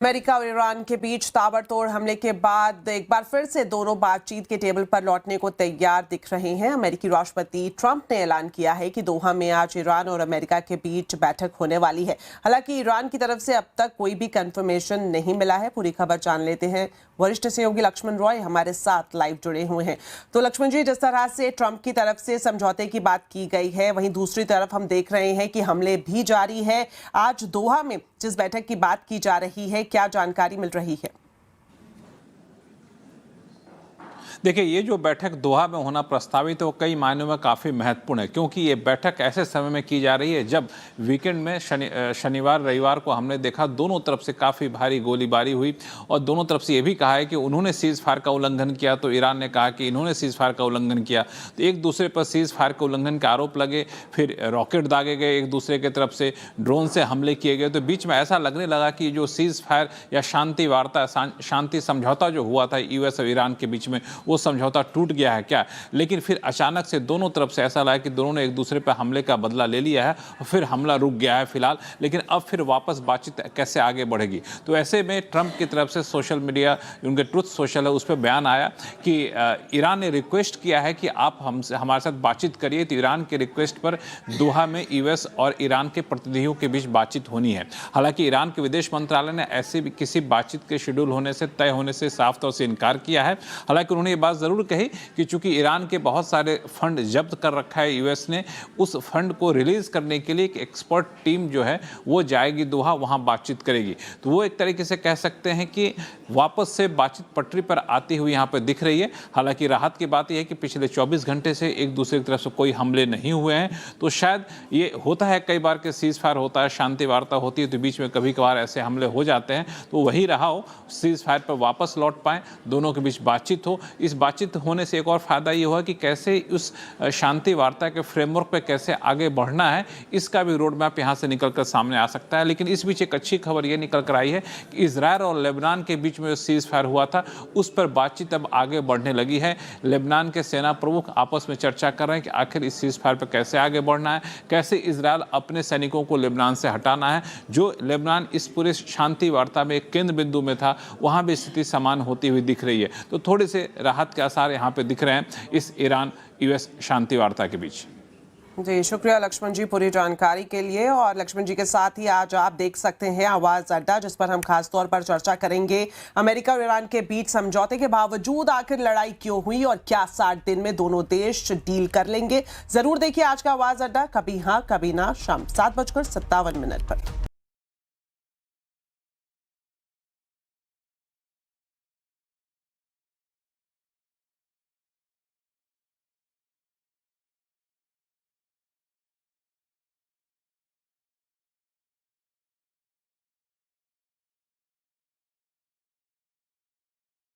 America और Iran के बीच ताबड़तोड़ हमले के बाद एक बार फिर से दोनों बातचीत के टेबल पर लौटने को तैयार दिख रहे हैं। अमेरिकी राष्ट्रपति ट्रंप ने ऐलान किया है कि दोहा में आज ईरान और अमेरिका के बीच बैठक होने वाली है। हालांकि ईरान की तरफ से अब तक कोई भी कंफर्मेशन नहीं मिला है। पूरी खबर जान लेते हैं। वरिष्ठ सहयोगी लक्ष्मण रॉय हमारे साथ लाइव जुड़े हुए हैं। तो लक्ष्मण जी, जिस तरह से ट्रंप की तरफ से समझौते की बात की गई है, वहीं दूसरी तरफ हम देख रहे हैं कि हमले भी जारी है। आज दोहा में जिस बैठक की बात की जा रही है, क्या जानकारी मिल रही है? देखिए, ये जो बैठक दोहा में होना प्रस्तावित है वो कई मायनों में काफ़ी महत्वपूर्ण है, क्योंकि ये बैठक ऐसे समय में की जा रही है जब वीकेंड में शनिवार रविवार को हमने देखा दोनों तरफ से काफ़ी भारी गोलीबारी हुई और दोनों तरफ से ये भी कहा है कि उन्होंने सीज़ फायर का उल्लंघन किया, तो ईरान ने कहा कि इन्होंने सीज़ फायर का उल्लंघन किया। तो एक दूसरे पर सीज़ फायर के उल्लंघन के आरोप लगे, फिर रॉकेट दागे गए, एक दूसरे की तरफ से ड्रोन से हमले किए गए। तो बीच में ऐसा लगने लगा कि जो सीज़ फायर या शांति वार्ता, शांति समझौता जो हुआ था यूएस और ईरान के बीच में, वो समझौता टूट गया है क्या। लेकिन फिर अचानक से दोनों तरफ से ऐसा लगा कि दोनों ने एक दूसरे पर हमले का बदला ले लिया है और फिर हमला रुक गया है फिलहाल। लेकिन अब फिर वापस बातचीत कैसे आगे बढ़ेगी। तो ऐसे में ट्रंप की तरफ से सोशल मीडिया, उनके ट्रुथ सोशल है, उस पर बयान आया कि ईरान ने रिक्वेस्ट किया है कि आप हमसे हमारे साथ बातचीत करिए। तो ईरान के रिक्वेस्ट पर दोहा में यूएस और ईरान के प्रतिनिधियों के बीच बातचीत होनी है। हालांकि ईरान के विदेश मंत्रालय ने ऐसे भी किसी बातचीत के शेड्यूल होने से, तय होने से साफ तौर से इनकार किया है। हालांकि उन्होंने ये बात जरूर कही कि चूंकि ईरान के बहुत सारे फंड जब्त कर रखा है यूएस ने, उस फंड को रिलीज करने के लिए एक एक्सपर्ट टीम जो है वो जाएगी दोहा, वहां बातचीत करेगी। तो वो एक तरीके से कह सकते हैं कि वापस से बातचीत पटरी पर आती हुई यहां पर दिख रही है। हालांकि राहत की बात यह है कि पिछले 24 घंटे से एक दूसरे की तरफ से कोई हमले नहीं हुए हैं। तो शायद ये होता है कई बार के सीज फायर होता है, शांति वार्ता होती है, तो बीच में कभी कभार ऐसे हमले हो जाते हैं। तो वही रहा हो, सीज फायर पर वापस लौट पाए, दोनों के बीच बातचीत हो। इस बातचीत होने से एक और फायदा ये हुआ कि कैसे उस शांति वार्ता के फ्रेमवर्क पे कैसे आगे बढ़ना है, इसका भी रोड मैप यहाँ से निकलकर सामने आ सकता है। लेकिन इस बीच एक अच्छी खबर ये निकल कर आई है कि इजरायल और लेबनान के बीच में जो सीज फायर हुआ था, उस पर बातचीत अब आगे बढ़ने लगी है। लेबनान के सेना प्रमुख आपस में चर्चा कर रहे हैं कि आखिर इस सीज फायर पर कैसे आगे बढ़ना है, कैसे इजरायल अपने सैनिकों को लेबनान से हटाना है। जो लेबनान इस पूरे शांति वार्ता में एक केंद्र बिंदु में था, वहाँ भी स्थिति समान होती हुई दिख रही है। तो थोड़े से राहत के आसार यहाँ पे दिख रहे हैं इस ईरान यूएस शांति वार्ता के बीच। जी, शुक्रिया लक्ष्मण जी पूरी जानकारी के लिए। और लक्ष्मण जी के साथ ही आज आप देख सकते हैं आवाज अड्डा, जिस पर हम खास तौर पर चर्चा करेंगे अमेरिका और ईरान के बीच समझौते के बावजूद आखिर लड़ाई क्यों हुई और क्या 60 दिन में दोनों देश डील कर लेंगे। जरूर देखिए आज का आवाज अड्डा, कभी हाँ कभी ना, शाम 7:57 पर।